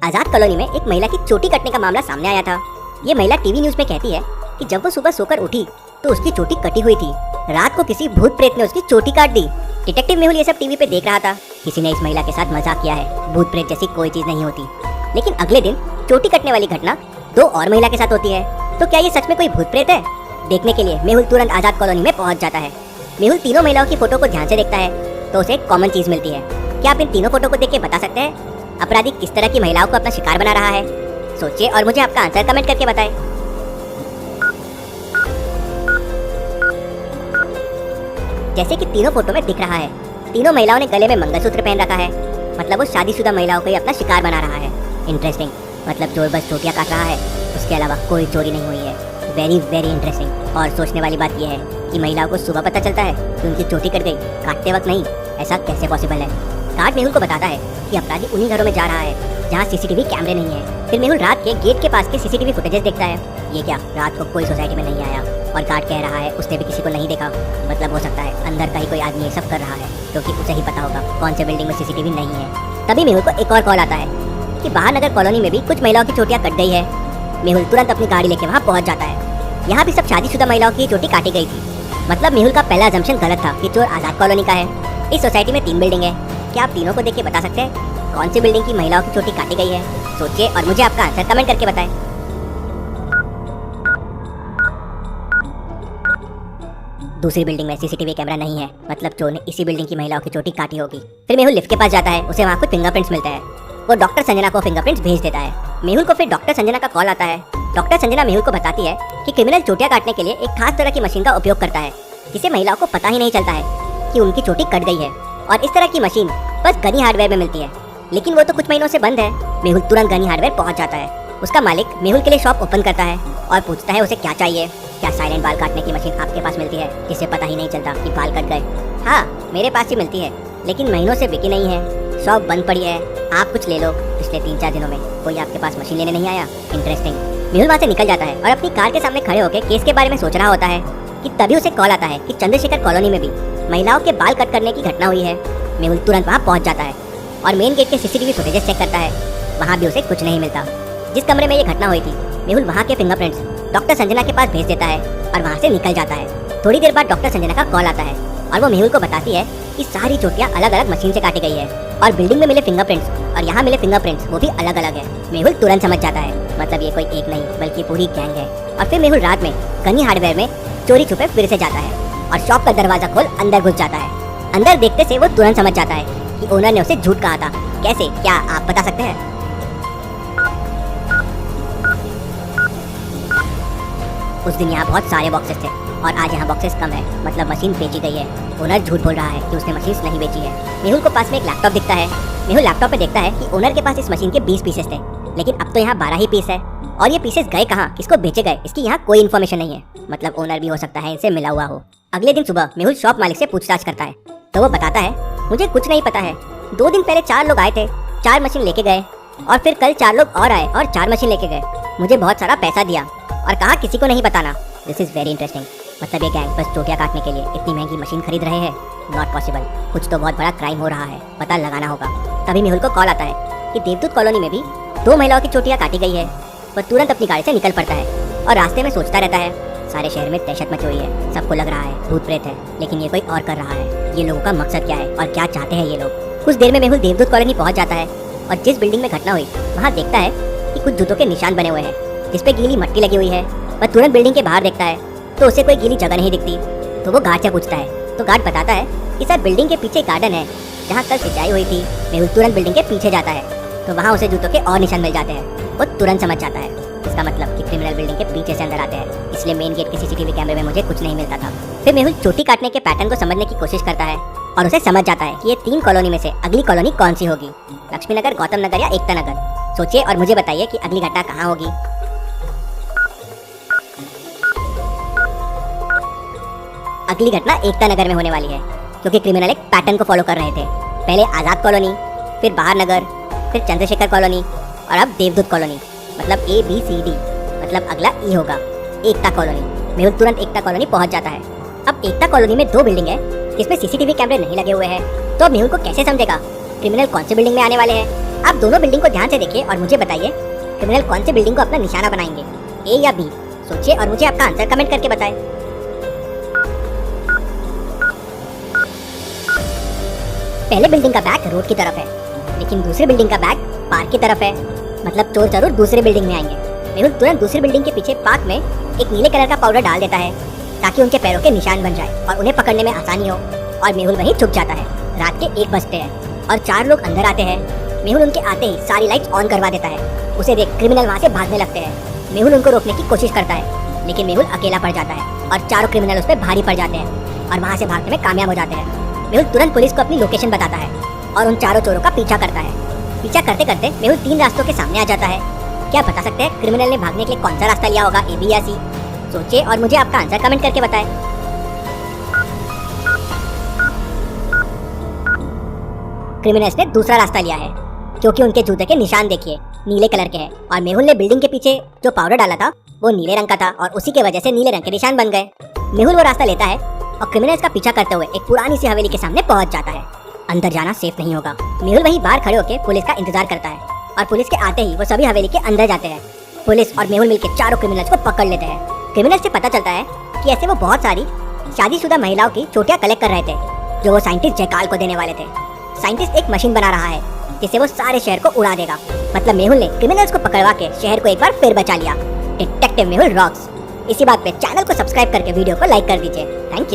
आजाद colony में एक महिला की चोटी कटने का मामला सामने आया था। ये महिला टीवी न्यूज में कहती है कि जब वो सुबह सोकर उठी तो उसकी चोटी कटी हुई थी। रात को किसी भूत प्रेत ने उसकी चोटी काट दी। डिटेक्टिव मेहुल ये सब टीवी पे देख रहा था। किसी ने इस महिला के साथ मजाक किया है, भूत प्रेत जैसी कोई चीज नहीं होती। लेकिन अगले दिन चोटी कटने वाली घटना दो और महिला के साथ होती है। तो क्या ये सच में कोई भूत प्रेत है? देखने के लिए मेहुल तुरंत आजाद कॉलोनी में पहुंच जाता है। मेहुल तीनों महिलाओं की फोटो को ध्यान से देखता है तो उसे एक कॉमन चीज मिलती है। क्या आप इन तीनों फोटो को देख के बता सकते हैं अपराधी किस तरह की महिलाओं को अपना शिकार बना रहा है? सोचिए और मुझे आपका आंसर कमेंट करके बताएं। जैसे कि तीनों फोटो में दिख रहा है, तीनों महिलाओं ने गले में मंगलसूत्र पहन रखा है। मतलब वो शादीशुदा महिलाओं को ही अपना शिकार बना रहा है। इंटरेस्टिंग। मतलब चोर बस चोटियां काट रहा है, उसके अलावा कोई चोरी नहीं हुई है। Very very interesting. और सोचने वाली बात यह है कि महिलाओं को सुबह पता चलता है कि उनकी चोटी कट गई, काटते वक्त नहीं। ऐसा कैसे पॉसिबल है? कार्ड मेहुल को बताता है कि अपराधी उन्हीं घरों में जा रहा है जहाँ सीसीटीवी कैमरे नहीं है। फिर मेहुल रात के गेट के पास के सीसीटीवी फुटेजेस देखता है। ये क्या, रात को कोई सोसाइटी में नहीं आया और गार्ड कह रहा है उसने भी किसी को नहीं देखा। मतलब हो सकता है अंदर का ही कोई आदमी ये सब कर रहा है क्योंकि उसे ही पता होगा कौन से बिल्डिंग में सीसीटीवी नहीं है। तभी मेहुल को एक और कॉल आता है कि बाहर नगर कॉलोनी में भी कुछ महिलाओं की चोटियां कट गई है। मेहुल तुरंत अपनी गाड़ी लेके वहाँ पहुँच जाता है। यहाँ भी सब शादीशुदा महिलाओं की चोटी काटी गई थी। मतलब मेहुल का पहला अजम्पशन गलत था कि चोर आजाद कॉलोनी का है। इस सोसाइटी में 3 बिल्डिंग है। क्या आप तीनों को देख के बता सकते हैं कौन सी बिल्डिंग की महिलाओं की चोटी काटी गई है? सोचिए और मुझे आपका आंसर कमेंट करके बताएं। दूसरी बिल्डिंग में सीसीटीवी कैमरा नहीं है। मतलब चोर ने इसी बिल्डिंग की महिलाओं की चोटी काटी होगी। फिर मेहुल लिफ्ट के पास जाता है। उसे वहाँ कुछ फिंगरप्रिंट्स मिलते हैं। वो डॉक्टर संजना को फिंगरप्रिंट्स भेज देता है। मेहुल को फिर डॉक्टर संजना का कॉल आता है। डॉक्टर संजना मेहुल को बताती है कि क्रिमिनल चोटियां काटने के लिए एक खास तरह की मशीन का उपयोग करता है जिसे महिलाओं को पता ही नहीं चलता है कि उनकी चोटी कट गई है। और इस तरह की मशीन बस गनी हार्डवेयर में मिलती है। लेकिन वो तो कुछ महीनों से बंद है। मेहुल तुरंत गनी हार्डवेयर पहुंच जाता है। उसका मालिक मेहुल के लिए शॉप ओपन करता है और पूछता है उसे क्या चाहिए। क्या साइलेंट बाल काटने की मशीन आपके पास मिलती है जिससे पता ही नहीं चलता कि बाल कट गए? हाँ, मेरे पास ही मिलती है, लेकिन महीनों से बिकी नहीं है। शॉप बंद पड़ी है, आप कुछ ले लो। पिछले 3-4 दिनों में कोई आपके पास मशीन लेने नहीं आया। इंटरेस्टिंग। मेहुल वहाँ से निकल जाता है और अपनी कार के सामने खड़े होकर केस के बारे में सोच रहा होता है कि तभी उसे कॉल आता है कि चंद्रशेखर कॉलोनी में भी महिलाओं के बाल कट करने की घटना हुई है। मेहुल तुरंत वहाँ पहुँच जाता है और मेन गेट के सीसीटीवी फुटेजेस चेक करता है। वहाँ भी उसे कुछ नहीं मिलता। जिस कमरे में ये घटना हुई थी, मेहुल वहाँ के फिंगरप्रिंट्स डॉक्टर संजना के पास भेज देता है और वहाँ से निकल जाता है। थोड़ी देर बाद डॉक्टर संजना का कॉल आता है और वो मेहुल को बताती है कि सारी चोटियां अलग अलग मशीन से काटी गई है और बिल्डिंग में मिले फिंगरप्रिंट्स और यहाँ मिले फिंगरप्रिंट्स वो भी अलग अलग है। मेहुल तुरंत समझ जाता है मतलब ये कोई एक नहीं बल्कि पूरी गैंग है। और फिर मेहुल रात में गनी हार्डवेयर में चोरी छुपे फिर से जाता है और शॉप का दरवाजा खोल अंदर घुस जाता है। अंदर देखते से वो तुरंत समझ जाता है कि ओनर ने उसे झूठ कहा था। कैसे, क्या आप बता सकते हैं? उस दिन यहाँ बहुत सारे बॉक्सेस थे और आज यहाँ बॉक्सेस कम है। मतलब मशीन बेची गई है। ओनर झूठ बोल रहा है कि उसने मशीन नहीं बेची है। मेहुल को पास में एक लैपटॉप दिखता है। मेहुल लैपटॉप पे देखता है कि ओनर के पास इस मशीन के 20 पीसेस थे, लेकिन अब तो यहाँ 12 ही पीस है। और ये पीसेस गए कहाँ, किसको बेचे गए, इसकी यहाँ कोई इन्फॉर्मेशन नहीं है। मतलब ओनर भी हो सकता है इनसे मिला हुआ हो। अगले दिन सुबह मेहुल शॉप मालिक से पूछताछ करता है तो वो बताता है मुझे कुछ नहीं पता है। 2 दिन पहले 4 लोग आए थे, 4 मशीन लेके गए और फिर कल 4 लोग और आए और 4 मशीन लेके गए। मुझे बहुत सारा पैसा दिया और कहा किसी को नहीं बताना। This is very interesting. मतलब ये गैंग बस चोटियां काटने के लिए इतनी महंगी मशीन खरीद रहे हैं। Not possible. कुछ तो बहुत बड़ा क्राइम हो रहा है, पता लगाना होगा। तभी मेहुल को कॉल आता है कि देवदूत कॉलोनी में भी 2 महिलाओं की चोटियां काटी गई है। वह तुरंत अपनी गाड़ी से निकल पड़ता है और रास्ते में सोचता रहता है सारे शहर में दहशत मची हुई है। सबको लग रहा है भूत प्रेत है, लेकिन ये कोई और कर रहा है। ये लोगों का मकसद क्या है और क्या चाहते हैं ये लोग? कुछ देर में मेहुल देवदूत कॉलोनी पहुंच जाता है और जिस बिल्डिंग में घटना हुई वहाँ देखता है कि कुछ जूतों के निशान बने हुए हैं जिसपे गीली मट्टी लगी हुई है। वह तुरंत बिल्डिंग के बाहर देखता है तो उसे कोई गीली जगह नहीं दिखती। तो वो गार्ड से पूछता है तो गार्ड बताता है कि सर बिल्डिंग के पीछे गार्डन है जहाँ कल सिंचाई हुई थी। मेहुल तुरंत बिल्डिंग के पीछे जाता है तो वहाँ उसे जूतों के और निशान मिल जाते हैं। वो तुरंत समझ जाता है इसका मतलब कि क्रिमिनल बिल्डिंग के पीछे से अंदर आते हैं, इसलिए मेन गेट के सीसीटीवी कैमरे में मुझे कुछ नहीं मिलता था। फिर मेहुल चोटी काटने के पैटर्न को समझने की कोशिश करता है और उसे समझ जाता है कि ये 3 कॉलोनी में से अगली कॉलोनी कौन सी होगी, लक्ष्मी नगर, गौतम नगर या एकता नगर। सोचिए और मुझे बताइए कि अगली घटना कहाँ होगी। अगली घटना एकता नगर में होने वाली है क्योंकि क्रिमिनल एक पैटर्न को फॉलो कर रहे थे। पहले आजाद कॉलोनी, फिर बाहर नगर, फिर चंद्रशेखर कॉलोनी और अब देवदूत कॉलोनी। मतलब ABCD। मतलब अगला E होगा, एकता कॉलोनी। मेहुल तुरंत एकता कॉलोनी पहुंच जाता है। अब एकता कॉलोनी में 2 बिल्डिंग है जिसमें सीसीटीवी कैमरे नहीं लगे हुए हैं। तो अब मेहुल को कैसे समझेगा क्रिमिनल कौन सी बिल्डिंग में आने वाले हैं? आप दोनों बिल्डिंग को ध्यान से देखिए और मुझे बताइए क्रिमिनल कौन सी बिल्डिंग को अपना निशाना बनाएंगे, ए या बी। सोचिए और मुझे आपका आंसर कमेंट करके बताएं। पहले बिल्डिंग का बैक रोड की तरफ है, लेकिन दूसरी बिल्डिंग का बैक पार्क की तरफ है, मतलब चोर जरूर दूसरी बिल्डिंग में आएंगे। मेहुल तुरंत दूसरी बिल्डिंग के पीछे पार्क में एक नीले कलर का पाउडर डाल देता है ताकि उनके पैरों के निशान बन जाए और उन्हें पकड़ने में आसानी हो, और मेहुल वहीं छुप जाता है। रात के 1 बजते हैं और 4 लोग अंदर आते हैं। मेहुल उनके आते ही सारी लाइट्स ऑन करवा देता है। उसे देख क्रिमिनल वहाँ से भागने लगते हैं। मेहुल उनको रोकने की कोशिश करता है, लेकिन मेहुल अकेला पड़ जाता है और चारों क्रिमिनल उस पर भारी पड़ जाते हैं और वहाँ से भागने में कामयाब हो जाते हैं। मेहुल तुरंत पुलिस को अपनी लोकेशन बताता है और उन चारों चोरों का पीछा करता है। पीछा करते करते मेहुल 3 रास्तों के सामने आ जाता है। क्या बता सकते हैं क्रिमिनल ने भागने के लिए कौन सा रास्ता लिया होगा, ए, बी या सी? सोचिए और मुझे आपका आंसर कमेंट करके बताएं। क्रिमिनल्स ने दूसरा रास्ता लिया है, क्योंकि उनके जूते के निशान देखिए नीले कलर के हैं और मेहुल ने बिल्डिंग के पीछे जो पाउडर डाला था वो नीले रंग का था और उसी की वजह से नीले रंग के निशान बन गए। मेहुल वो रास्ता लेता है और क्रिमिनल्स का पीछा करते हुए एक पुरानी सी हवेली के सामने पहुंच जाता है। अंदर जाना सेफ नहीं होगा। मेहुल वहीं बाहर खड़े होकर पुलिस का इंतजार करता है और पुलिस के आते ही वो सभी हवेली के अंदर जाते हैं। पुलिस और मेहुल मिलकर चारों क्रिमिनल्स को पकड़ लेते हैं। क्रिमिनल्स से पता चलता है कि ऐसे वो बहुत सारी शादीशुदा महिलाओं की चोटियां कलेक्ट कर रहे थे जो वो साइंटिस्ट जयकाल को देने वाले थे। साइंटिस्ट एक मशीन बना रहा है जिससे वो सारे शहर को उड़ा देगा। मतलब मेहुल ने क्रिमिनल्स को पकड़वा के शहर को एक बार फिर बचा लिया। Detective Mehul rocks. इसी बात पे चैनल को सब्सक्राइब करके वीडियो को लाइक कर दीजिए। Thank you.